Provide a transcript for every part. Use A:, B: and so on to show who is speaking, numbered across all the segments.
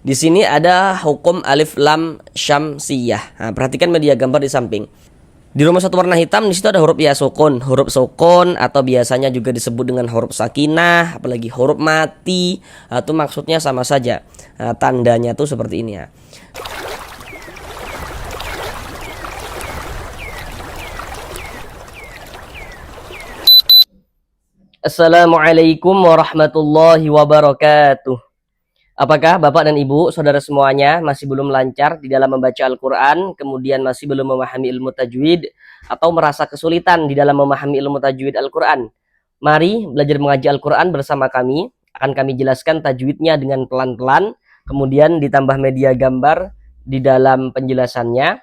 A: Di sini ada hukum alif lam syamsiyah. Nah, perhatikan media gambar di samping. Di rumus satu warna hitam di situ ada huruf ya sukun, huruf sukun atau biasanya juga disebut dengan huruf sakinah, apalagi huruf mati. Nah, itu maksudnya sama saja. Nah, tandanya tuh seperti ini ya. Assalamualaikum warahmatullahi wabarakatuh. Apakah Bapak dan Ibu, saudara semuanya masih belum lancar di dalam membaca Al-Quran, kemudian masih belum memahami ilmu tajwid, atau merasa kesulitan di dalam memahami ilmu tajwid Al-Quran? Mari belajar mengaji Al-Quran bersama kami. Akan kami jelaskan tajwidnya dengan pelan-pelan, kemudian ditambah media gambar di dalam penjelasannya.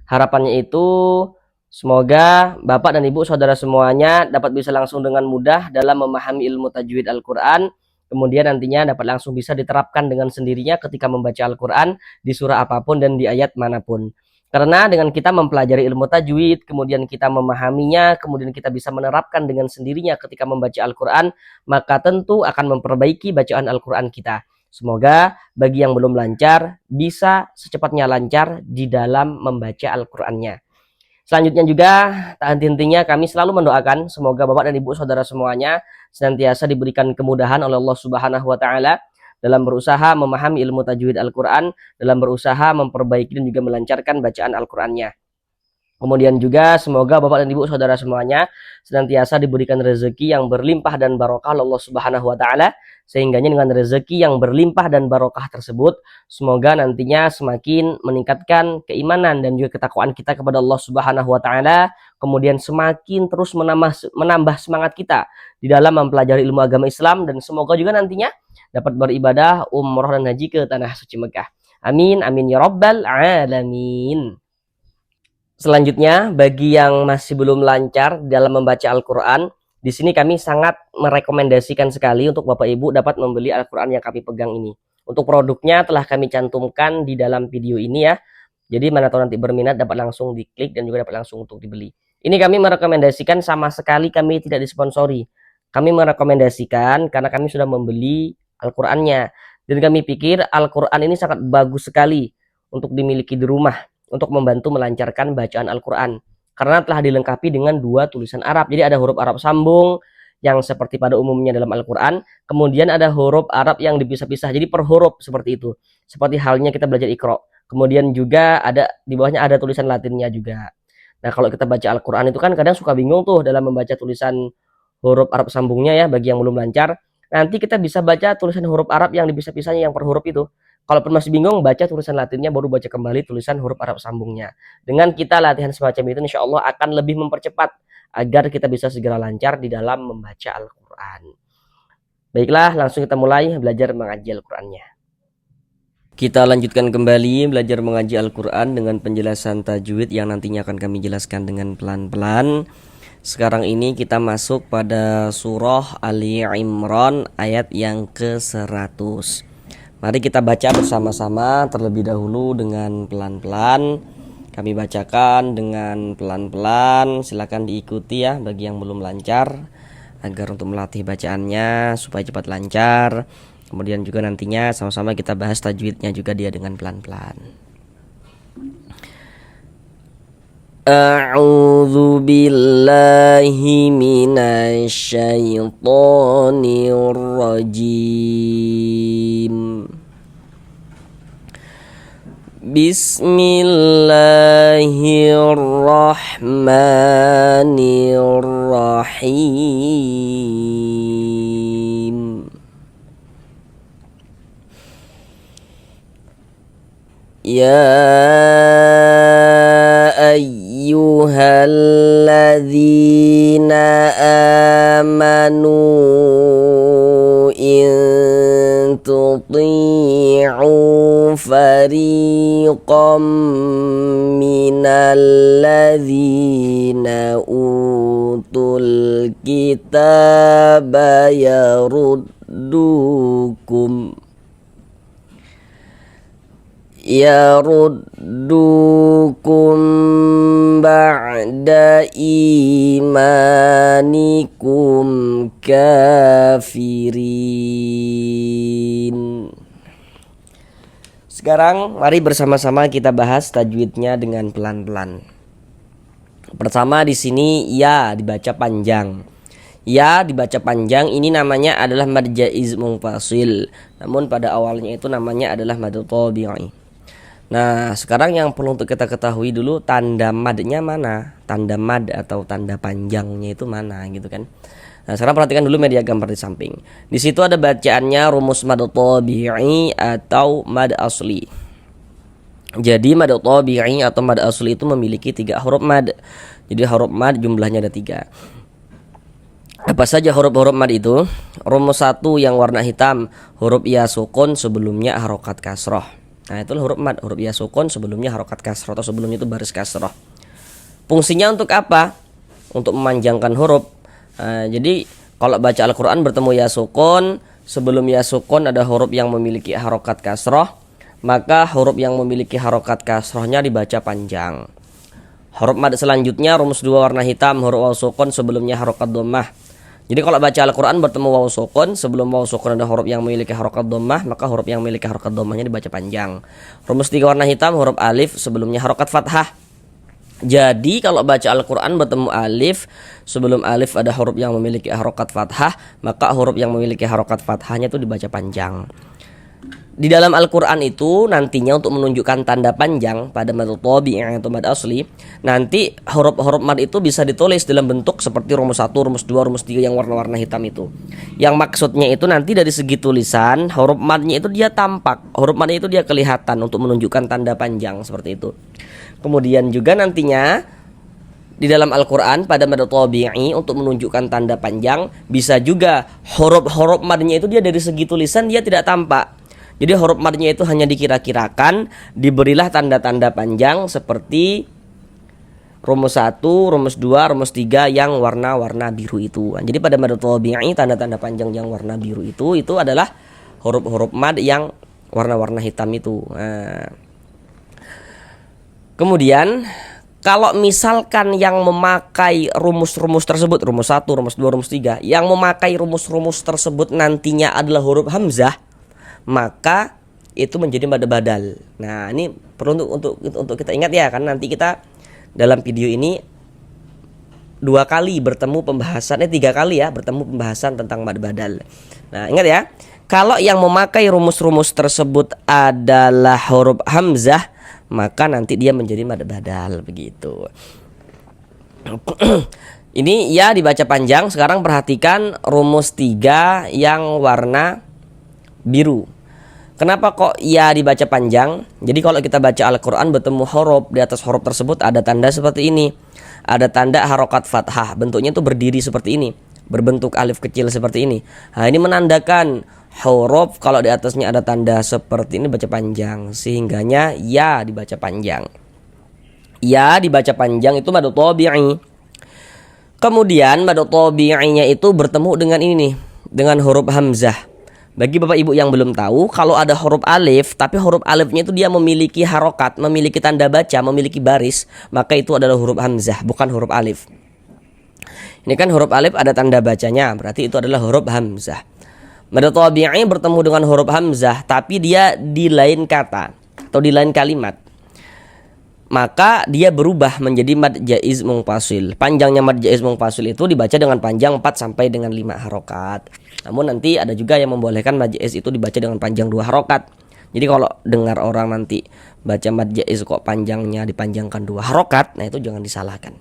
A: Harapannya itu semoga Bapak dan Ibu saudara semuanya dapat bisa langsung dengan mudah dalam memahami ilmu tajwid Al-Quran. Kemudian nantinya dapat langsung bisa diterapkan dengan sendirinya ketika membaca Al-Quran di surah apapun dan di ayat manapun. Karena dengan kita mempelajari ilmu tajwid, kemudian kita memahaminya, kemudian kita bisa menerapkan dengan sendirinya ketika membaca Al-Quran, maka tentu akan memperbaiki bacaan Al-Quran kita. Semoga bagi yang belum lancar, bisa secepatnya lancar di dalam membaca Al-Qurannya. Selanjutnya juga, tak henti-hentinya kami selalu mendoakan semoga Bapak dan Ibu saudara semuanya senantiasa diberikan kemudahan oleh Allah Subhanahu wa taala dalam berusaha memahami ilmu tajwid Al-Qur'an, dalam berusaha memperbaiki dan juga melancarkan bacaan Al-Qur'annya. Kemudian juga semoga Bapak dan Ibu saudara semuanya senantiasa diberikan rezeki yang berlimpah dan barokah oleh Allah Subhanahu wa taala, sehingga dengan rezeki yang berlimpah dan barokah tersebut semoga nantinya semakin meningkatkan keimanan dan juga ketakwaan kita kepada Allah Subhanahu wa taala, kemudian semakin terus menambah semangat kita di dalam mempelajari ilmu agama Islam, dan semoga juga nantinya dapat beribadah umroh dan haji ke tanah suci Mekah. Amin amin ya rabbal alamin. Selanjutnya, bagi yang masih belum lancar dalam membaca Al-Quran, di sini kami sangat merekomendasikan sekali untuk Bapak Ibu dapat membeli Al-Quran yang kami pegang ini. Untuk produknya telah kami cantumkan di dalam video ini ya. Jadi mana tahu nanti berminat dapat langsung diklik dan juga dapat langsung untuk dibeli. Ini kami merekomendasikan, sama sekali kami tidak disponsori. Kami merekomendasikan karena kami sudah membeli Al-Qurannya. Dan kami pikir Al-Quran ini sangat bagus sekali untuk dimiliki di rumah, untuk membantu melancarkan bacaan Al-Quran. Karena telah dilengkapi dengan dua tulisan Arab. Jadi ada huruf Arab sambung yang seperti pada umumnya dalam Al-Quran. Kemudian ada huruf Arab yang dipisah-pisah. Jadi per huruf seperti itu. Seperti halnya kita belajar Iqra. Kemudian juga ada di bawahnya ada tulisan Latinnya juga. Nah kalau kita baca Al-Quran itu kan kadang suka bingung tuh dalam membaca tulisan huruf Arab sambungnya ya, bagi yang belum lancar. Nanti kita bisa baca tulisan huruf Arab yang dipisah-pisahnya yang per huruf itu. Kalaupun masih bingung, baca tulisan Latinnya, baru baca kembali tulisan huruf Arab sambungnya. Dengan kita latihan semacam itu, insya Allah akan lebih mempercepat agar kita bisa segera lancar di dalam membaca Al-Quran. Baiklah, langsung kita mulai belajar mengaji Al-Qurannya. Kita lanjutkan kembali belajar mengaji Al-Quran dengan penjelasan tajwid yang nantinya akan kami jelaskan dengan pelan-pelan. Sekarang ini kita masuk pada surah Ali Imran ayat yang ke-100. Mari kita baca bersama-sama terlebih dahulu dengan pelan-pelan. Kami bacakan dengan pelan-pelan. Silakan diikuti ya bagi yang belum lancar, agar untuk melatih bacaannya supaya cepat lancar. Kemudian juga nantinya sama-sama kita bahas tajwidnya juga dia dengan pelan-pelan. A'udzu billahi minasy syaithanir rajim. Bismillahirrahmanirrahim. Ya ayyuhalladzina amanu in tuti'u fariqam minalladzina utul kitaba yaruddukum ba'da imanikum kafirin. Sekarang mari bersama-sama kita bahas tajwidnya dengan pelan-pelan. Pertama di sini ya dibaca panjang. Ya dibaca panjang ini namanya adalah mad jaiz munfasil. Namun pada awalnya itu namanya adalah mad tabi'i. Nah, sekarang yang perlu untuk kita ketahui dulu tanda madnya mana? Tanda mad atau tanda panjangnya itu mana gitu kan. Nah, sekarang perhatikan dulu media gambar di samping. Di situ ada bacaannya rumus mad tabi'i atau mad asli. Jadi mad tabi'i atau mad asli itu memiliki 3 huruf mad. Jadi huruf mad jumlahnya ada 3. Apa saja huruf-huruf mad itu? Rumus 1 yang warna hitam, huruf ya sukun sebelumnya harokat kasroh. Nah, itulah huruf mad, huruf ya sukun sebelumnya harokat kasroh atau sebelumnya itu baris kasroh. Fungsinya untuk apa? Untuk memanjangkan huruf. Nah, jadi kalau baca Al-Quran bertemu ya sukun, sebelum ya sukun ada huruf yang memiliki harokat kasroh, maka huruf yang memiliki harokat kasrohnya dibaca panjang. Huruf mad selanjutnya rumus 2 warna hitam, huruf waw sukun sebelumnya harokat dhammah. Jadi kalau baca Al-Quran bertemu waw sukun, sebelum waw sukun ada huruf yang memiliki harokat dhammah, maka huruf yang memiliki harokat dhammahnya dibaca panjang. Rumus 3 warna hitam, huruf alif sebelumnya harokat fathah. Jadi kalau baca Al-Quran bertemu alif, sebelum alif ada huruf yang memiliki harokat fathah, maka huruf yang memiliki harokat fathahnya itu dibaca panjang. Di dalam Al-Quran itu nantinya untuk menunjukkan tanda panjang pada mad tabi'i atau mad asli, nanti huruf-huruf mad itu bisa ditulis dalam bentuk seperti rumus 1, rumus 2, rumus 3 yang warna-warna hitam itu. Yang maksudnya itu nanti dari segi tulisan huruf madnya itu dia tampak, huruf madnya itu dia kelihatan untuk menunjukkan tanda panjang seperti itu. Kemudian juga nantinya di dalam Al-Quran pada mad tabi'i untuk menunjukkan tanda panjang bisa juga huruf-huruf madnya itu dia dari segi tulisan dia tidak tampak. Jadi huruf madnya itu hanya dikira-kirakan, diberilah tanda-tanda panjang seperti rumus 1, rumus 2, rumus 3 yang warna-warna biru itu. Jadi pada mad tabi'i tanda-tanda panjang yang warna biru itu adalah huruf-huruf mad yang warna-warna hitam itu. Nah, kemudian kalau misalkan yang memakai rumus-rumus tersebut, rumus 1, rumus 2, rumus 3, yang memakai rumus-rumus tersebut nantinya adalah huruf hamzah, maka itu menjadi mad badal. Nah, ini perlu untuk kita ingat ya, karena nanti kita dalam video ini 2 kali bertemu pembahasan, 3 kali ya bertemu pembahasan tentang mad badal. Nah, ingat ya, kalau yang memakai rumus-rumus tersebut adalah huruf hamzah, maka nanti dia menjadi mad badal begitu. Ini ya dibaca panjang. Sekarang perhatikan rumus 3 yang warna biru. Kenapa kok ya dibaca panjang? Jadi kalau kita baca Al-Quran bertemu huruf, di atas huruf tersebut ada tanda seperti ini. Ada tanda harokat fathah, bentuknya itu berdiri seperti ini, berbentuk alif kecil seperti ini. Nah, ini menandakan huruf kalau di atasnya ada tanda seperti ini baca panjang, sehingganya ya dibaca panjang. Ya dibaca panjang itu mad tabi'i. Kemudian mad tabi'inya itu bertemu dengan ini nih, dengan huruf hamzah. Bagi Bapak Ibu yang belum tahu, kalau ada huruf alif, tapi huruf alifnya itu dia memiliki harokat, memiliki tanda baca, memiliki baris, maka itu adalah huruf hamzah, bukan huruf alif. Ini kan huruf alif ada tanda bacanya, berarti itu adalah huruf hamzah. Mad tabi'i bertemu dengan huruf hamzah, tapi dia di lain kata atau di lain kalimat, maka dia berubah menjadi mad jaiz munfasil. Panjangnya mad jaiz munfasil itu dibaca dengan panjang 4 sampai dengan 5 harokat. Namun nanti ada juga yang membolehkan mad jaiz itu dibaca dengan panjang 2 harokat. Jadi kalau dengar orang nanti baca mad jaiz kok panjangnya dipanjangkan 2 harokat, nah itu jangan disalahkan.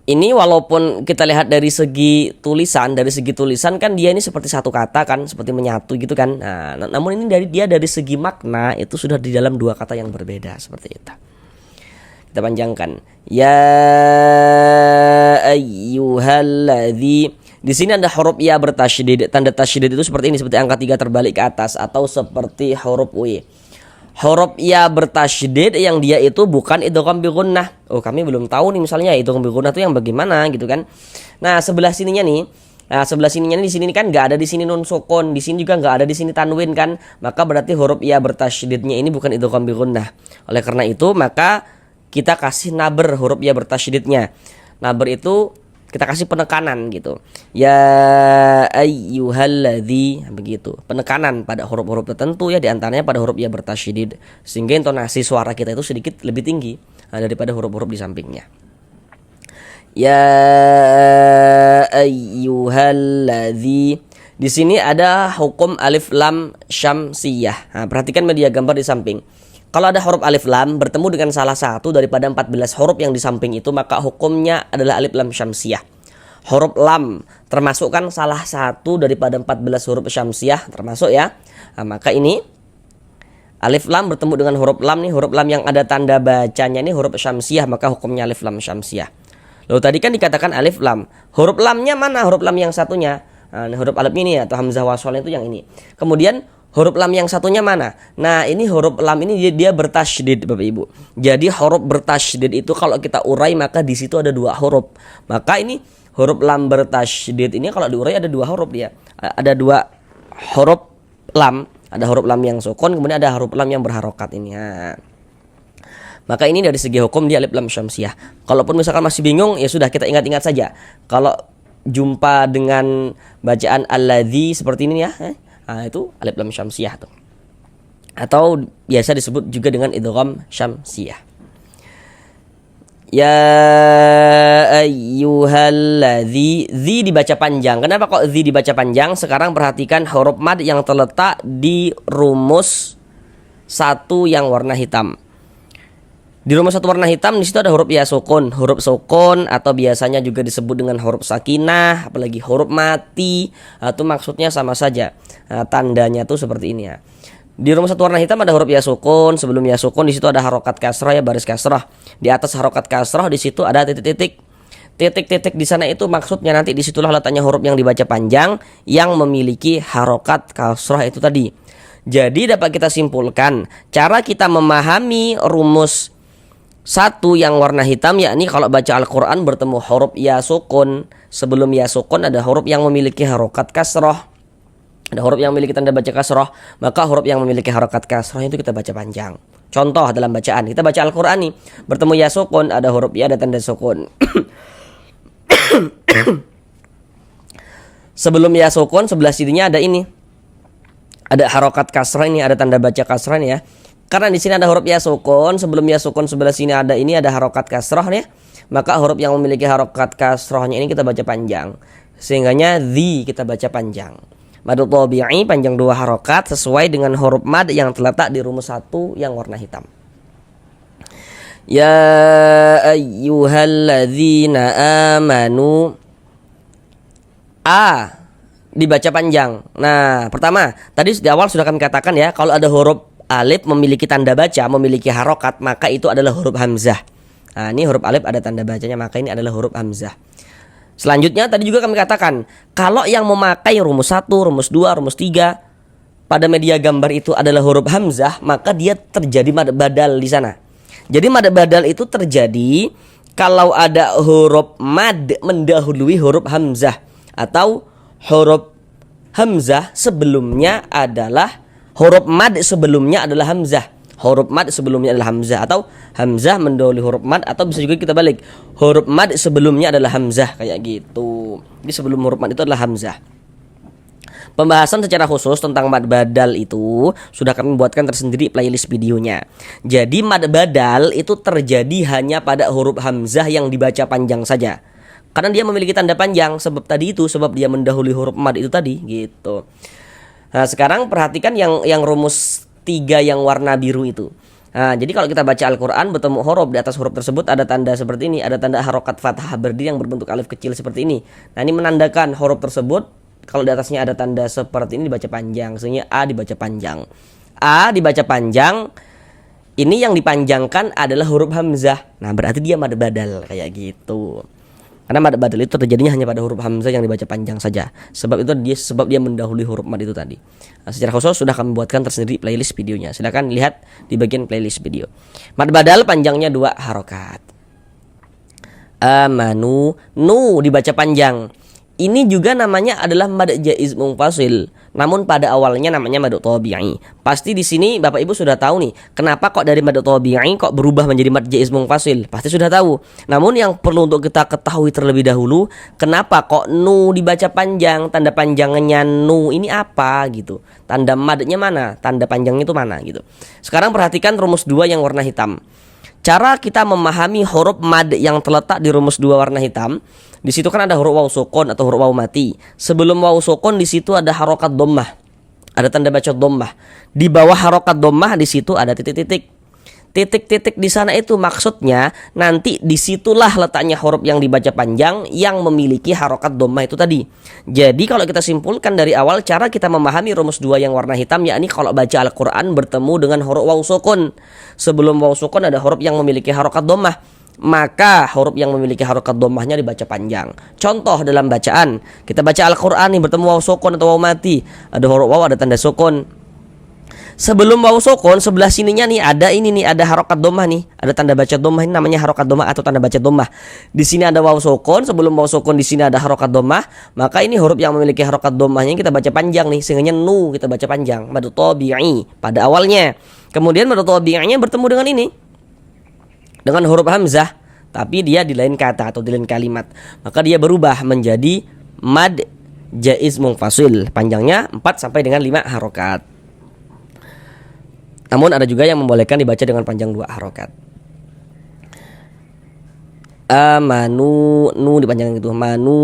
A: Ini walaupun kita lihat dari segi tulisan kan dia ini seperti satu kata kan, seperti menyatu gitu kan. Nah, namun ini dia dari segi makna itu sudah di dalam 2 kata yang berbeda seperti itu. Kita panjangkan. Ya ayyuhalladzi. Di sini ada huruf ya bertasydid. Tanda tasydid itu seperti ini, seperti angka 3 terbalik ke atas atau seperti huruf W. Huruf ya bertasydid yang dia itu bukan idgham bi gunnah. Oh, kami belum tahu nih misalnya idgham bi gunnah itu yang bagaimana gitu kan. Nah, sebelah sininya nih. Nah, sebelah sininya nih, di sini kan enggak ada di sini nun sukun, di sini juga enggak ada di sini tanwin kan. Maka berarti huruf ya bertasydidnya ini bukan idgham bi gunnah. Oleh karena itu, maka kita kasih naber huruf ya bertasydidnya. Naber itu kita kasih penekanan gitu. Ya ayyuhalladzi, begitu. Penekanan pada huruf-huruf tertentu ya, diantaranya pada huruf ya bertasydid, sehingga intonasi suara kita itu sedikit lebih tinggi daripada huruf-huruf di sampingnya. Ya ayyuhalladzi. Di sini ada hukum alif lam syamsiyah. Nah, perhatikan media gambar di samping. Kalau ada huruf alif lam bertemu dengan salah satu daripada 14 huruf yang di samping itu, maka hukumnya adalah alif lam syamsiyah. Huruf lam termasuk kan salah satu daripada 14 huruf syamsiyah, termasuk ya. Nah, maka ini alif lam bertemu dengan huruf lam nih, huruf lam yang ada tanda bacanya ini huruf syamsiyah, maka hukumnya alif lam syamsiyah. Lalu tadi kan dikatakan alif lam. Huruf lamnya mana? Huruf lam yang satunya. Nah, huruf alif ini atau hamzah wasol itu yang ini. Kemudian huruf lam yang satunya mana? Nah, ini huruf lam ini dia bertasydid, Bapak Ibu. Jadi huruf bertasydid itu kalau kita urai maka di situ ada 2 huruf. Maka ini huruf lam bertasydid ini kalau diurai ada 2 huruf dia. Ada 2 huruf lam, ada huruf lam yang sukun, kemudian ada huruf lam yang berharokat ini. Nah, maka ini dari segi hukum dia alif lam syamsiyah. Kalaupun misalkan masih bingung, ya sudah kita ingat-ingat saja. Kalau jumpa dengan bacaan alladzi seperti ini ya, nah, itu alif lam syamsiyah tuh. Atau biasa disebut juga dengan idgham syamsiyah. Ya ayyuhalladzi, zi dibaca panjang. Kenapa kok zi dibaca panjang? Sekarang perhatikan huruf mad yang terletak di rumus 1 yang warna hitam. Di rumus 1 warna hitam di situ ada huruf ya sukun, huruf sukun atau biasanya juga disebut dengan huruf sakinah, apalagi huruf mati, itu maksudnya sama saja. Nah, tandanya tuh seperti ini ya. Di rumus 1 warna hitam ada huruf ya sukun, sebelum ya sukun di situ ada harokat kasrah ya, baris kasrah. Di atas harokat kasrah di situ ada titik-titik. Titik-titik di sana itu maksudnya nanti disitulah letaknya huruf yang dibaca panjang yang memiliki harokat kasrah itu tadi. Jadi dapat kita simpulkan cara kita memahami rumus 1 yang warna hitam, yakni kalau baca Al-Quran bertemu huruf ya sukun, sebelum ya sukun ada huruf yang memiliki harokat kasroh, ada huruf yang memiliki tanda baca kasroh, maka huruf yang memiliki harokat kasroh itu kita baca panjang. Contoh dalam bacaan, kita baca Al-Quran nih, bertemu ya sukun, ada huruf ya, ada tanda sukun. Sebelum ya sukun sebelah sininya ada ini, ada harokat kasroh ini, ada tanda baca kasroh ini ya. Karena di sini ada huruf ya sukun, sebelum ya sukun sebelah sini ada ini, ada harokat kasroh nih, maka huruf yang memiliki harokat kasrohnya ini kita baca panjang. Sehingganya zi kita baca panjang. Mad tabi'i panjang 2 harokat sesuai dengan huruf mad yang terletak di rumus 1 yang warna hitam. Ya ayyuhalladzina amanu, a dibaca panjang. Nah, pertama tadi di awal sudah kami katakan ya, kalau ada huruf alif memiliki tanda baca, memiliki harokat, maka itu adalah huruf hamzah. Nah, ini huruf alif ada tanda bacanya, maka ini adalah huruf hamzah. Selanjutnya tadi juga kami katakan, kalau yang memakai rumus 1, rumus 2, rumus 3 pada media gambar itu adalah huruf hamzah, maka dia terjadi mad badal di sana. Jadi mad badal itu terjadi kalau ada huruf mad mendahului huruf hamzah, atau huruf hamzah sebelumnya adalah huruf mad sebelumnya adalah hamzah. Huruf mad sebelumnya adalah hamzah, atau hamzah mendahului huruf mad, atau bisa juga kita balik, huruf mad sebelumnya adalah hamzah, kayak gitu. Jadi sebelum huruf mad itu adalah hamzah. Pembahasan secara khusus tentang mad badal itu sudah kami buatkan tersendiri playlist videonya. Jadi mad badal itu terjadi hanya pada huruf hamzah yang dibaca panjang saja, karena dia memiliki tanda panjang, sebab tadi itu, sebab dia mendahului huruf mad itu tadi, gitu. Nah, sekarang perhatikan yang rumus 3 yang warna biru itu. Nah, jadi kalau kita baca Al-Quran bertemu huruf, di atas huruf tersebut ada tanda seperti ini, ada tanda harokat fathah berdiri yang berbentuk alif kecil seperti ini. Nah, ini menandakan huruf tersebut kalau di atasnya ada tanda seperti ini dibaca panjang, sehingga A dibaca panjang. A dibaca panjang, ini yang dipanjangkan adalah huruf hamzah. Nah, berarti dia mad badal kayak gitu. Karena mad badal itu terjadinya hanya pada huruf hamzah yang dibaca panjang saja. Sebab dia mendahului huruf mad itu tadi. Nah, secara khusus sudah kami buatkan tersendiri playlist videonya. Silakan lihat di bagian playlist video. Mad badal panjangnya 2 harokat. Amanu, nu dibaca panjang. Ini juga namanya adalah mad jaiz munfasil. namun pada awalnya namanya mad tabi'i. Pasti di sini Bapak Ibu sudah tahu nih, kenapa kok dari mad tabi'i kok berubah menjadi mad jaiz munfasil? Pasti sudah tahu. Namun yang perlu untuk kita ketahui terlebih dahulu, kenapa kok nu dibaca panjang? Tanda panjangnya nu ini apa gitu? Tanda madnya mana? Tanda panjangnya itu mana gitu. Sekarang perhatikan rumus 2 yang warna hitam. Cara kita memahami huruf mad yang terletak di rumus 2 warna hitam, di situ kan ada huruf waw sukun atau huruf waw mati. Sebelum waw sukun di situ ada harokat dhammah. Ada tanda baca dhammah. Di bawah harokat dhammah di situ ada titik-titik. Titik-titik di sana itu maksudnya nanti disitulah letaknya huruf yang dibaca panjang yang memiliki harokat dhammah itu tadi. Jadi kalau kita simpulkan dari awal, cara kita memahami rumus 2 yang warna hitam, yakni kalau baca Al-Quran bertemu dengan huruf waw sukun. Sebelum waw sukun ada huruf yang memiliki harokat dhammah, maka huruf yang memiliki harokat dhammahnya dibaca panjang. Contoh dalam bacaan, kita baca Al-Quran nih bertemu waw sukun atau waw mati, ada huruf waw, ada tanda sukun. Sebelum waw sukun sebelah sininya nih ada ini nih, ada harokat dhammah nih, ada tanda baca dhammah, ini namanya harokat dhammah atau tanda baca dhammah. Di sini ada waw sukun, sebelum waw sukun di sini ada harokat dhammah, maka ini huruf yang memiliki harokat dhammahnya kita baca panjang nih, sehingga nu kita baca panjang, mad tabi'i pada awalnya. Kemudian mad tabi'inya bertemu dengan ini, dengan huruf hamzah, tapi dia di lain kata atau di lain kalimat, maka dia berubah menjadi mad jaiz munfasil, panjangnya 4 sampai dengan 5 harokat. Namun ada juga yang membolehkan dibaca dengan panjang 2 harokat. Manu, nu dipanjangkan gitu. Manu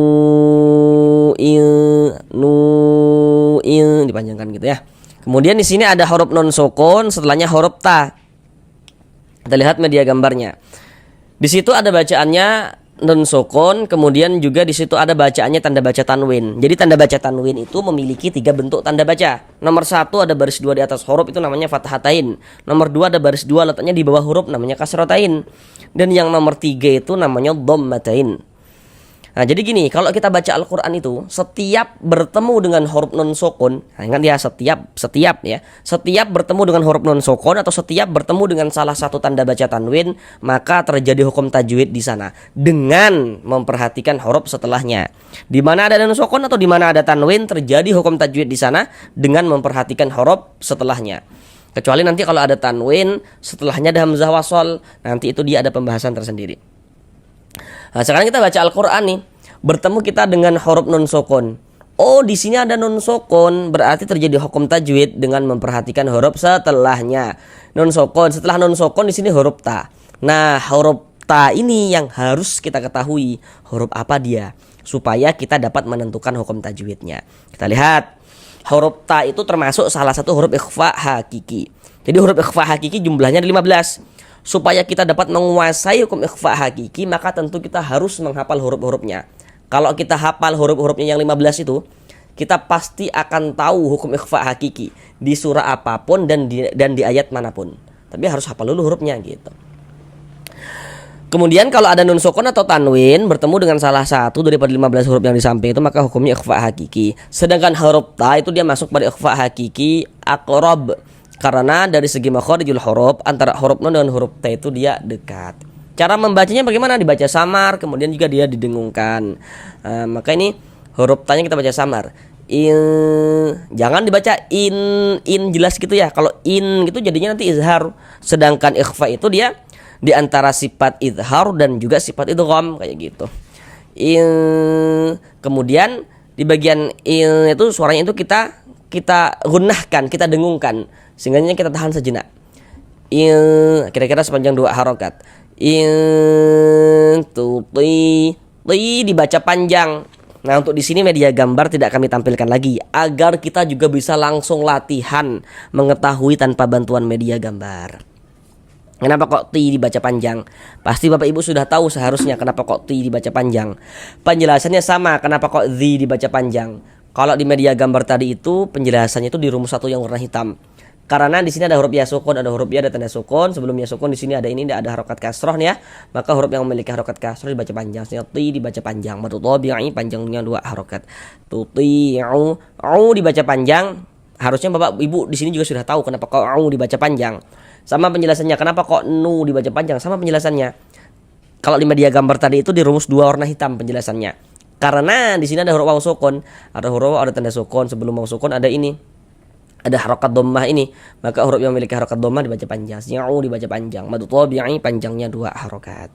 A: il dipanjangkan gitu ya. Kemudian di sini ada huruf non sukun, setelahnya huruf ta. Kita lihat media gambarnya. Di situ ada bacaannya non sukun, kemudian juga di situ ada bacaannya tanda baca tanwin. Jadi tanda baca tanwin itu memiliki 3 bentuk tanda baca. Nomor 1 ada baris 2 di atas huruf, itu namanya fathatain. Nomor 2 ada baris 2 letaknya di bawah huruf, namanya kasratain. Dan yang nomor 3 itu namanya dhammatain. Nah, jadi gini, kalau kita baca Al-Quran itu setiap bertemu dengan huruf non sukun, nah, ingat ya, setiap bertemu dengan huruf non sukun atau setiap bertemu dengan salah satu tanda baca tanwin, maka terjadi hukum tajwid di sana dengan memperhatikan huruf setelahnya. Di mana ada non sukun atau di mana ada tanwin, terjadi hukum tajwid di sana dengan memperhatikan huruf setelahnya. Kecuali nanti kalau ada tanwin setelahnya ada hamzah wasol, nanti itu dia ada pembahasan tersendiri. Nah, sekarang kita baca Al-Quran nih, bertemu kita dengan huruf nun sukun. Oh, di sini ada nun sukun, berarti terjadi hukum tajwid dengan memperhatikan huruf setelahnya. Nun sukun, setelah nun sukun di sini huruf ta. Nah, huruf ta ini yang harus kita ketahui, huruf apa dia, supaya kita dapat menentukan hukum tajwidnya. Kita lihat, huruf ta itu termasuk salah satu huruf ikhfa hakiki. Jadi huruf ikhfa hakiki jumlahnya ada 15. Supaya kita dapat menguasai hukum ikhfa hakiki, maka tentu kita harus menghafal huruf-hurufnya. Kalau kita hafal huruf-hurufnya yang 15 itu, kita pasti akan tahu hukum ikhfa hakiki di surah apapun dan di ayat manapun. Tapi harus hafal dulu hurufnya gitu. Kemudian kalau ada nun sukun atau tanwin bertemu dengan salah satu daripada 15 huruf yang di samping itu, maka hukumnya ikhfa hakiki. Sedangkan huruf ta itu dia masuk pada ikhfa hakiki aqrab. Karena dari segi makharijul huruf, antara huruf nun dengan huruf ta itu dia dekat. Cara membacanya bagaimana? Dibaca samar, kemudian juga dia didengungkan. Maka ini huruf tanya kita baca samar. Jangan dibaca in jelas gitu ya. Kalau in gitu jadinya nanti izhar. Sedangkan ikhfa itu dia di antara sifat izhar dan juga sifat idgham kayak gitu. Kemudian di bagian itu suaranya itu kita gunnahkan, kita dengungkan, sehingga kita tahan sejenak. Kira-kira sepanjang 2 harokat. Ti dibaca panjang. Nah, untuk di sini media gambar tidak kami tampilkan lagi agar kita juga bisa langsung latihan mengetahui tanpa bantuan media gambar. Kenapa kok ti dibaca panjang? Pasti Bapak Ibu sudah tahu seharusnya kenapa kok ti dibaca panjang. Penjelasannya sama, kenapa kok zi dibaca panjang. Kalau di media gambar tadi itu penjelasannya itu di rumus 1 yang warna hitam. Karena di sini ada huruf ya sukun, ada huruf ya, ada tanda sukun. Sebelum ya sukun di sini ada ini, ada harokat kasroh nih ya. Maka huruf yang memiliki harokat kasroh dibaca panjang. Sehingga ti dibaca panjang. Mad tabi'i panjangnya 2 harokat. Tuti'u, dibaca panjang. Harusnya Bapak Ibu di sini juga sudah tahu kenapa kok dibaca panjang. Sama penjelasannya, kenapa kok nu dibaca panjang, sama penjelasannya. Kalau di media gambar tadi itu di rumus 2 warna hitam penjelasannya. Karena di sini ada huruf waw sukun, ada huruf waw, ada tanda sukun. Sebelum waw sukun ada ini, ada harokat dhammah ini, maka huruf yang memiliki harokat dhammah dibaca panjang. Si'u dibaca panjang. Mad tabi'i panjangnya 2 harokat.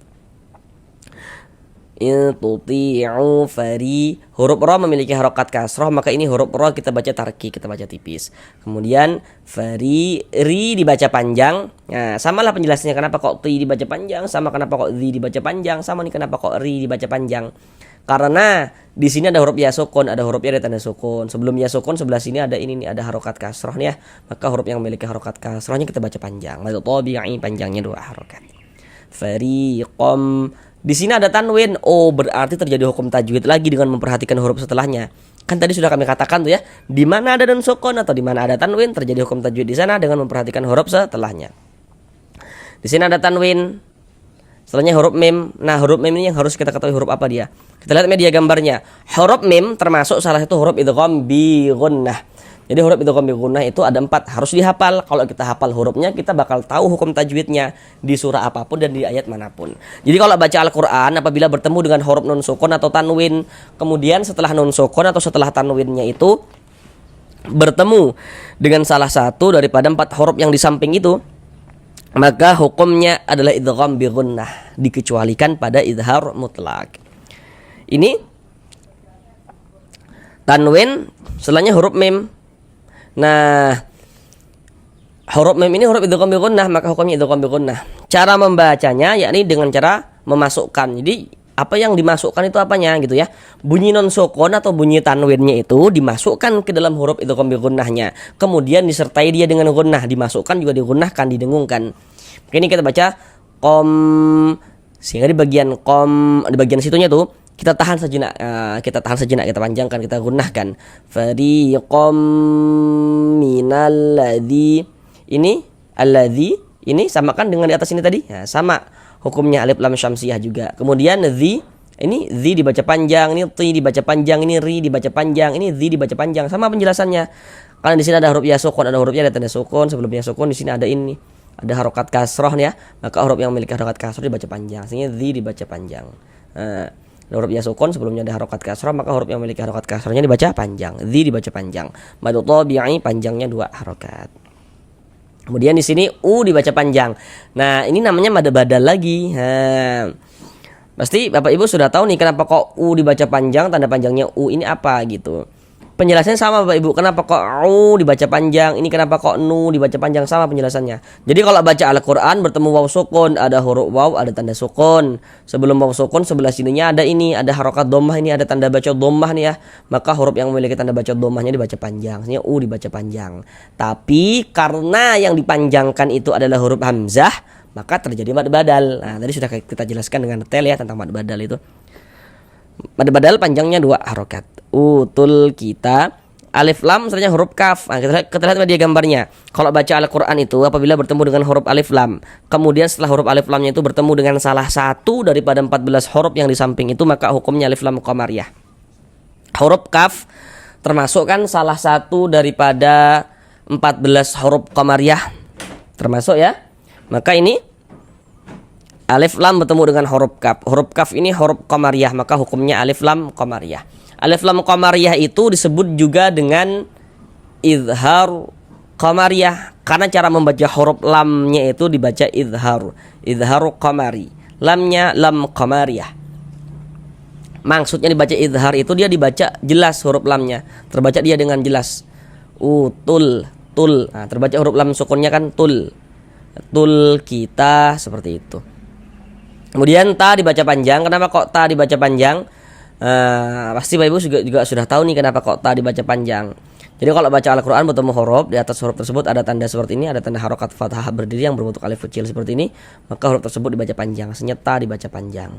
A: In tuti'u fari, huruf ra memiliki harokat kasroh, maka ini huruf ra kita baca tarki, kita baca tipis. Kemudian fari, ri dibaca panjang. Nah, samalah penjelasannya kenapa kok ti dibaca panjang, sama kenapa kok zi dibaca panjang, sama nih kenapa kok ri dibaca panjang. Karena di sini ada huruf ya sukun, ada huruf ya ada tanda sukun. Sebelum ya sukun sebelah sini ada ini nih, ada harokat kasroh nih ya. Maka huruf yang memiliki harokat kasrohnya kita baca panjang. Mad tabi'i panjangnya 2 harokat. Fariqam, di sini ada tanwin. Oh, berarti terjadi hukum tajwid lagi dengan memperhatikan huruf setelahnya. Kan tadi sudah kami katakan tuh ya, di mana ada nun sukun atau di mana ada tanwin terjadi hukum tajwid di sana dengan memperhatikan huruf setelahnya. Di sini ada tanwin, setelahnya huruf mim. Nah, huruf mim ini yang harus kita ketahui huruf apa dia. Kita lihat media gambarnya. Huruf mim termasuk salah satu huruf idgham bi gunnah. Jadi huruf idgham bi gunnah itu ada 4, harus dihafal. Kalau kita hafal hurufnya, kita bakal tahu hukum tajwidnya di surah apapun dan di ayat manapun. Jadi kalau baca Al-Qur'an apabila bertemu dengan huruf nun sukun atau tanwin, kemudian setelah nun sukun atau setelah tanwinnya itu bertemu dengan salah satu daripada 4 huruf yang di samping itu, maka hukumnya adalah idgham bi gunnah, dikecualikan pada idhar mutlak. Ini tanwin, setelahnya huruf mim. Nah, huruf mim ini huruf idgham bi gunnah, maka hukumnya idgham bi gunnah. Cara membacanya yakni dengan cara memasukkan. Jadi apa yang dimasukkan itu apanya gitu ya. Bunyi non sukun atau bunyi tanwinnya itu dimasukkan ke dalam huruf idgham bi gunnahnya. Kemudian disertai dia dengan gunnah, dimasukkan juga digunnahkan, didengungkan. Ini kita baca qom, sehingga di bagian qom, di bagian situnya tuh kita tahan sejenak, kita panjangkan, kita gunnahkan. Fariqam minal ladzi, ini alladzi ini samakan dengan di atas ini tadi. Ya, sama hukumnya alif lam syamsiyah juga. Kemudian dzi, ini dzi dibaca panjang, ini ti dibaca panjang, ini ri dibaca panjang, ini dzi dibaca panjang. Sama penjelasannya. Karena di sini ada huruf ya sukun, ada hurufnya, ada tanda sukun. Sebelum ya sukun di sini ada ini, ada harokat kasroh nih ya. Maka huruf yang memiliki harokat kasroh dibaca panjang, sehingga dzi dibaca panjang. Ada huruf ya sukun, sebelumnya ada harokat kasroh, maka huruf yang memiliki harokat kasrohnya dibaca panjang, dzi dibaca panjang. Mad tabi'i panjangnya 2 harokat. Kemudian di sini u dibaca panjang. Nah, ini namanya mad badal lagi. Pasti Bapak Ibu sudah tahu nih kenapa kok u dibaca panjang, tanda panjangnya u ini apa gitu. Penjelasannya sama Bapak Ibu, kenapa kok u dibaca panjang, ini kenapa kok nu dibaca panjang, sama penjelasannya. Jadi kalau baca Al-Qur'an bertemu waw sukun, ada huruf waw, ada tanda sukun. Sebelum waw sukun sebelah sininya ada ini, ada harokat dhammah, ini ada tanda baca dhammah nih ya. Maka huruf yang memiliki tanda baca dhammahnya dibaca panjang, artinya u dibaca panjang. Tapi karena yang dipanjangkan itu adalah huruf hamzah, maka terjadi mad badal. Nah, tadi sudah kita jelaskan dengan detail ya tentang mad badal itu. Mad badal panjangnya 2 harokat. Utul kita, alif lam setelahnya huruf kaf. Nah, kita lihat media gambarnya. Kalau baca Al-Qur'an itu apabila bertemu dengan huruf alif lam, kemudian setelah huruf alif lamnya itu bertemu dengan salah satu daripada 14 huruf yang di samping itu, maka hukumnya alif lam qamariyah. Huruf kaf termasuk kan salah satu daripada 14 huruf qamariyah, termasuk ya. Maka ini alif lam bertemu dengan huruf kaf. Huruf kaf ini huruf qamariyah, maka hukumnya alif lam qamariyah. Alif lam qamariyah itu disebut juga dengan izhar qamariyah karena cara membaca huruf lamnya itu dibaca izhar. Izhar qamari. Lamnya lam qamariyah. Maksudnya dibaca izhar itu dia dibaca jelas huruf lamnya, terbaca dia dengan jelas. Utul, tul. Nah, terbaca huruf lam sukunnya kan tul. Tul kita, seperti itu. Kemudian ta dibaca panjang. Kenapa kok ta dibaca panjang? Pasti Bapak Ibu juga sudah tahu nih kenapa kok ta dibaca panjang. Jadi kalau baca Al-Qur'an bertemu huruf, di atas huruf tersebut ada tanda seperti ini, ada tanda harokat fathah berdiri yang berbentuk alif kecil seperti ini, maka huruf tersebut dibaca panjang. Artinya ta dibaca panjang.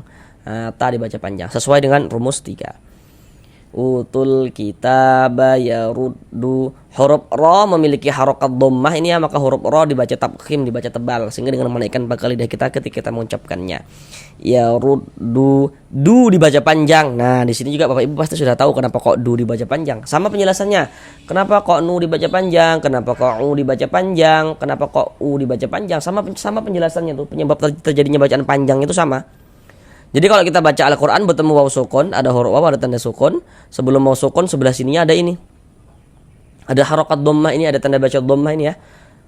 A: Ta dibaca panjang sesuai dengan rumus 3. Utul kitaba yaruddu, huruf ra memiliki harokat dhammah ini ya, maka huruf ra dibaca tabkhim, dibaca tebal sehingga dengan menaikkan bakal lidah kita ketika kita mengucapkannya. Yaruddu, du dibaca panjang. Nah, di sini juga Bapak Ibu pasti sudah tahu kenapa kok du dibaca panjang. Sama penjelasannya. Kenapa kok nu dibaca panjang? Kenapa kok u dibaca panjang? Kenapa kok u dibaca panjang? Sama penjelasannya tuh, penyebab terjadinya bacaan panjang itu sama. Jadi kalau kita baca Al-Quran bertemu waw sukun, ada huruf waw, ada tanda sukun. Sebelum waw sukun sebelah sininya ada ini, ada harokat dhammah, ini ada tanda baca dhammah ini ya.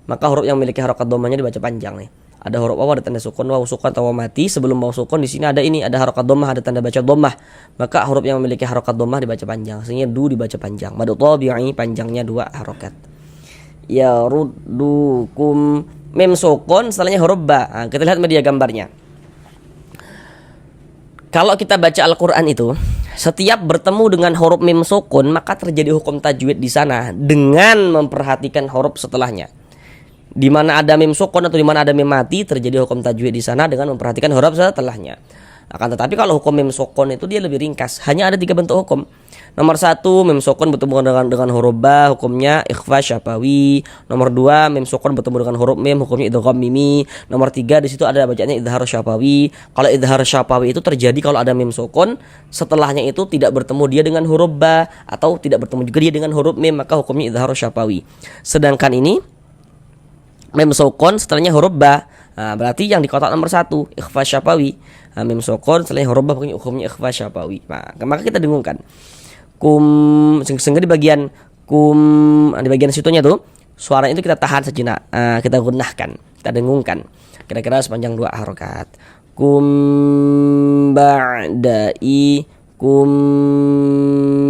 A: Maka huruf yang memiliki harokat dhammahnya dibaca panjang nih. Ada huruf waw, ada tanda sukun, waw sukun atau waw mati. Sebelum waw sukun di sini ada ini, ada harokat dhammah, ada tanda baca dhammah. Maka huruf yang memiliki harokat dhammah dibaca panjang. Sehingga du dibaca panjang. Mad tabi'i panjangnya 2 harokat. Ya ruddukum, mim sukun setelahnya huruf ba. Nah, kita lihat media gambarnya. Kalau kita baca Al-Quran itu, setiap bertemu dengan huruf mim sukun, maka terjadi hukum tajwid di sana dengan memperhatikan huruf setelahnya. Di mana ada mim sukun atau di mana ada mim mati, terjadi hukum tajwid di sana dengan memperhatikan huruf setelahnya. Akan tetapi kalau hukum mim sukun itu dia lebih ringkas, hanya ada 3 bentuk hukum. Nomor 1, mim sukun bertemu dengan huruf ba, hukumnya ikhfa syafawi. Nomor 2, mim sukun bertemu dengan huruf mim, hukumnya idgham mimi. Nomor 3, di situ ada bacaannya idhar syafawi. Kalau idhar syafawi itu terjadi kalau ada mim sukun, setelahnya itu tidak bertemu dia dengan huruf ba atau tidak bertemu juga dia dengan huruf mim, maka hukumnya idhar syafawi. Sedangkan ini mim sukun setelahnya huruf ba. Nah, berarti yang di kotak nomor 1 ikhfa syafawi. Nah, mim sukun setelahnya huruf ba, hukumnya ikhfa syafawi. Nah, maka kita dengungkan. Kum, sehingga di bagian kum, di bagian situnya tuh suara itu kita tahan sejenak, kita gunahkan, kita dengungkan kira-kira sepanjang 2 harokat. Kum ba'dai, kum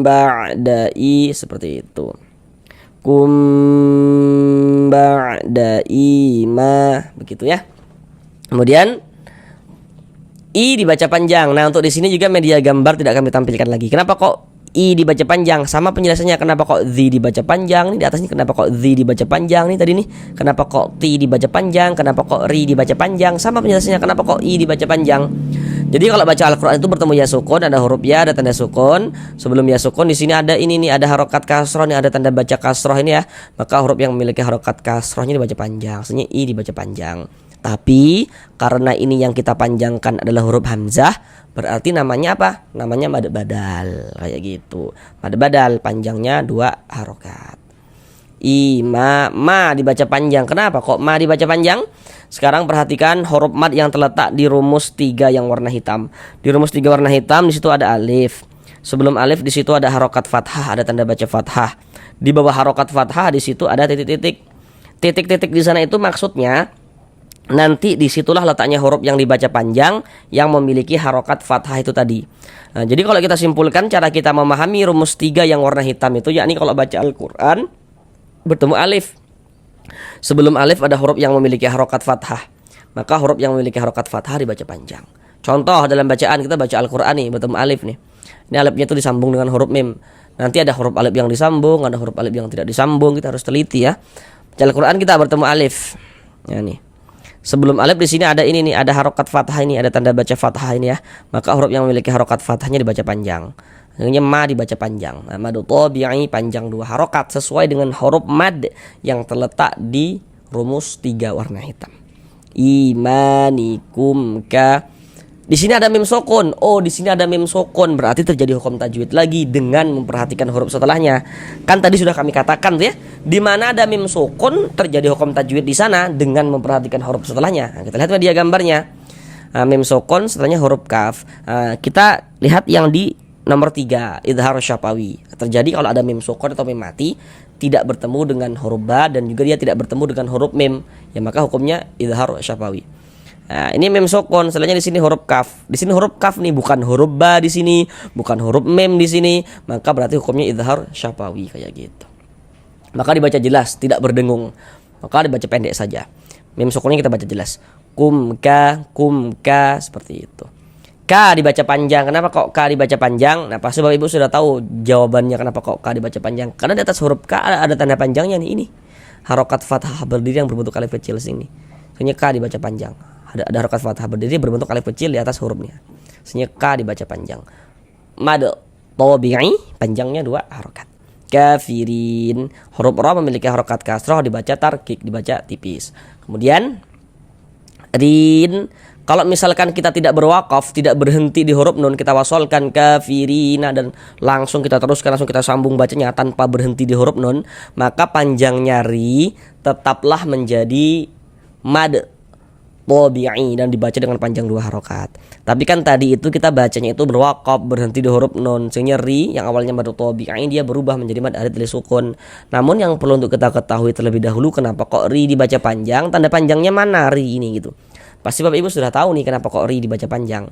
A: ba'dai, seperti itu. Kum ba'dai ma, begitu ya. Kemudian i dibaca panjang. Nah, untuk di sini juga media gambar tidak kami tampilkan lagi. Kenapa kok i dibaca panjang? Sama penjelasannya kenapa kok zi dibaca panjang. Nih di atasnya kenapa kok zi dibaca panjang. Nih tadi nih kenapa kok ti dibaca panjang, kenapa kok ri dibaca panjang. Sama penjelasannya kenapa kok i dibaca panjang. Jadi kalau baca Al-Quran itu bertemu ya sukun, ada huruf ya, ada tanda sukun. Sebelum ya sukun di sini ada ini nih, ada harokat kasroh nih, ada tanda baca kasroh ini ya. Maka huruf yang memiliki harokat kasrohnya dibaca panjang. Maksudnya i dibaca panjang. Tapi karena ini yang kita panjangkan adalah huruf hamzah, berarti namanya apa? Namanya mad badal, kayak gitu. Mad badal panjangnya 2 harokat. Ma dibaca panjang. Kenapa kok ma dibaca panjang? Sekarang perhatikan huruf mad yang terletak di rumus 3 yang warna hitam. Di rumus 3 warna hitam di situ ada alif. Sebelum alif di situ ada harokat fathah, ada tanda baca fathah. Di bawah harokat fathah di situ ada titik-titik. Titik-titik di sana itu maksudnya nanti disitulah letaknya huruf yang dibaca panjang yang memiliki harokat fathah itu tadi. Nah, jadi kalau kita simpulkan cara kita memahami rumus 3 yang warna hitam itu, yakni kalau baca Al-Quran bertemu alif, sebelum alif ada huruf yang memiliki harokat fathah, maka huruf yang memiliki harokat fathah dibaca panjang. Contoh dalam bacaan kita baca Al-Quran nih, bertemu alif nih. Ini alifnya itu disambung dengan huruf mim. Nanti ada huruf alif yang disambung, ada huruf alif yang tidak disambung, kita harus teliti ya. Baca Al-Quran kita bertemu alif. Ya nih. Sebelum alif di sini ada ini nih, ada harokat fathah ini, ada tanda baca fathah ini ya. Maka huruf yang memiliki harokat fathahnya dibaca panjang. Akhirnya ma dibaca panjang. Nah, mad tabi'i panjang 2 harokat sesuai dengan huruf mad yang terletak di rumus 3 warna hitam. Imanikum ka. Di sini ada mim sukun. Oh, di sini ada mim sukun, berarti terjadi hukum tajwid lagi dengan memperhatikan huruf setelahnya. Kan tadi sudah kami katakan ya, di mana ada mim sukun terjadi hukum tajwid di sana dengan memperhatikan huruf setelahnya. Nah, kita lihat media gambarnya. Mim sukun setelahnya huruf kaf. Kita lihat yang di nomor 3, idhar syafawi. Terjadi kalau ada mim sukun atau mim mati tidak bertemu dengan huruf ba dan juga dia tidak bertemu dengan huruf mim, ya maka hukumnya idhar syafawi. Nah, ini mim sukun, setelahnya di sini huruf kaf. Di sini huruf kaf nih, bukan huruf ba di sini, bukan huruf mim di sini, maka berarti hukumnya idhar syafawi kayak gitu. Maka dibaca jelas, tidak berdengung. Maka dibaca pendek saja. Mim sukunnya kita baca jelas. Kum ka, seperti itu. Ka dibaca panjang. Kenapa kok ka dibaca panjang? Nah, pasti Bapak Ibu sudah tahu jawabannya kenapa kok ka dibaca panjang. Karena di atas huruf ka ada tanda panjangnya nih, ini. Harokat fathah berdiri yang berbentuk alif kecil sini. Soalnya ka dibaca panjang. Ada harokat fathah berdiri berbentuk alif kecil di atas hurufnya. Soalnya ka dibaca panjang. Mad tabi'i panjangnya 2 harokat. Kafirin, huruf ra memiliki harokat kasroh, dibaca tarkik, dibaca tipis. Kemudian rin, kalau misalkan kita tidak berwakaf, tidak berhenti di huruf nun, kita wasolkan kafirina dan langsung kita teruskan, langsung kita sambung bacanya tanpa berhenti di huruf nun, maka panjangnya ri tetaplah menjadi mad tabi'i dan dibaca dengan panjang 2 harokat. Tapi kan tadi itu kita bacanya itu berwaqaf, berhenti di huruf nun, sehingga ri yang awalnya mad tabi'i dia berubah menjadi mad arid li sukun. Namun yang perlu untuk kita ketahui terlebih dahulu, kenapa kok ri dibaca panjang, tanda panjangnya mana ri ini gitu. Pasti Bapak Ibu sudah tahu nih kenapa kok ri dibaca panjang.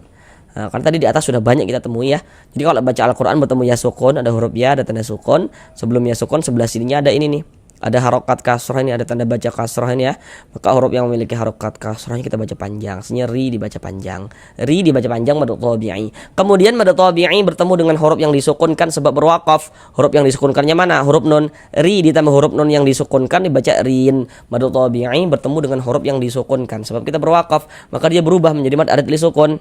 A: Nah, karena tadi di atas sudah banyak kita temui ya. Jadi kalau baca Al-Quran bertemu ya sukun, ada huruf ya, ada tanda sukun. Sebelum ya sukun sebelah sininya ada ini nih, ada harokat kasrah ini, ada tanda baca kasrah ini ya. Maka huruf yang memiliki harokat kasrahnya kita baca panjang. Sehingga ri dibaca panjang. Ri dibaca panjang mad tabi'i. Kemudian mad tabi'i bertemu dengan huruf yang disukunkan sebab berwaqaf. Huruf yang disukunkannya mana? Huruf nun. Ri ditambah huruf nun yang disukunkan dibaca rin. Mad tabi'i bertemu dengan huruf yang disukunkan sebab kita berwaqaf, maka dia berubah menjadi mad arid li sukun.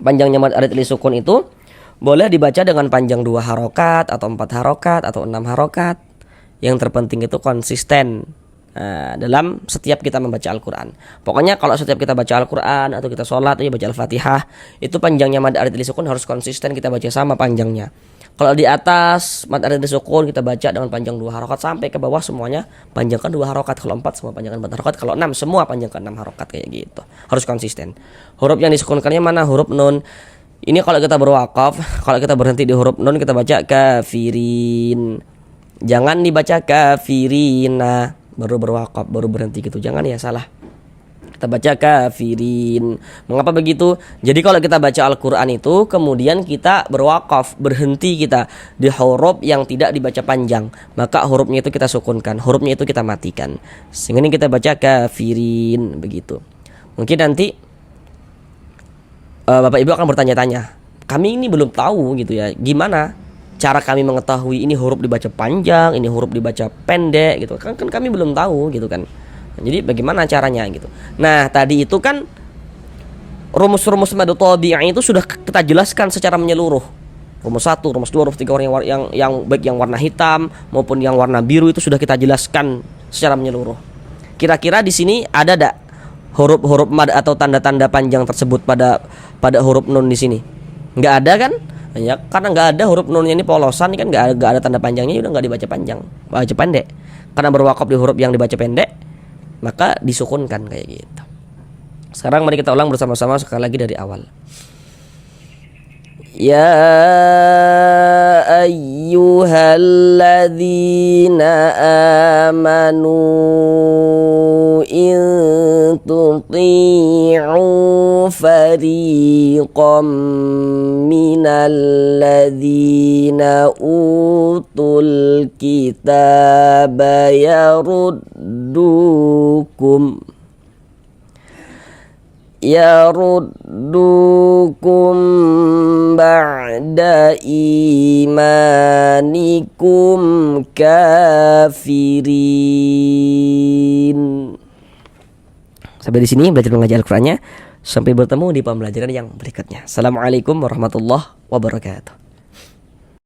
A: Panjangnya mad arid li sukun itu boleh dibaca dengan panjang 2 harokat atau 4 harokat atau 6 harokat. Yang terpenting itu konsisten dalam setiap kita membaca Al-Quran. Pokoknya kalau setiap kita baca Al-Quran atau kita sholat, baca Al-Fatihah, itu panjangnya mad arid li sukun harus konsisten kita baca sama panjangnya. Kalau di atas mad arid li sukun kita baca dengan panjang 2 harokat, sampai ke bawah semuanya panjangkan 2 harokat. Kalau 4 semua panjangkan 4 harokat. Kalau 6 semua panjangkan 6 harokat, kayak gitu. Harus konsisten. Huruf yang disukunkannya mana? Huruf nun. Ini kalau kita berwaqaf, kalau kita berhenti di huruf nun kita baca kafirin. Jangan dibaca kafirina baru berwaqaf, baru berhenti gitu. Jangan ya, salah. Kita baca kafirin. Mengapa begitu? Jadi kalau kita baca Al-Quran itu kemudian kita berwaqaf, berhenti kita di huruf yang tidak dibaca panjang, maka hurufnya itu kita sukunkan, hurufnya itu kita matikan. Sehingga ini kita baca kafirin begitu. Mungkin nanti Bapak Ibu akan bertanya-tanya, kami ini belum tahu gitu ya, gimana cara kami mengetahui ini huruf dibaca panjang, ini huruf dibaca pendek gitu. Kan kami belum tahu gitu kan. Jadi bagaimana caranya gitu. Nah, tadi itu kan rumus-rumus mad tabi'i itu sudah kita jelaskan secara menyeluruh. Rumus 1, rumus 2, rumus 3 yang baik yang warna hitam maupun yang warna biru itu sudah kita jelaskan secara menyeluruh. Kira-kira di sini ada enggak huruf-huruf mad atau tanda-tanda panjang tersebut pada huruf nun di sini? Enggak ada kan? Ya, karena enggak ada huruf nunnya ini polosan, ini kan enggak ada tanda panjangnya, udah enggak dibaca panjang, baca pendek. Karena berwaqaf di huruf yang dibaca pendek, maka disukunkan kayak gitu. Sekarang mari kita ulang bersama-sama sekali lagi dari awal. Ya ayyuhalladzina amanu in tuti'u fariqam minalladzina utul kitaba yaruddukum ba'da imanikum kafirin. Sampai di sini belajar mengaji Al-Qur'annya. Sampai bertemu di pembelajaran yang berikutnya. Assalamualaikum warahmatullahi wabarakatuh.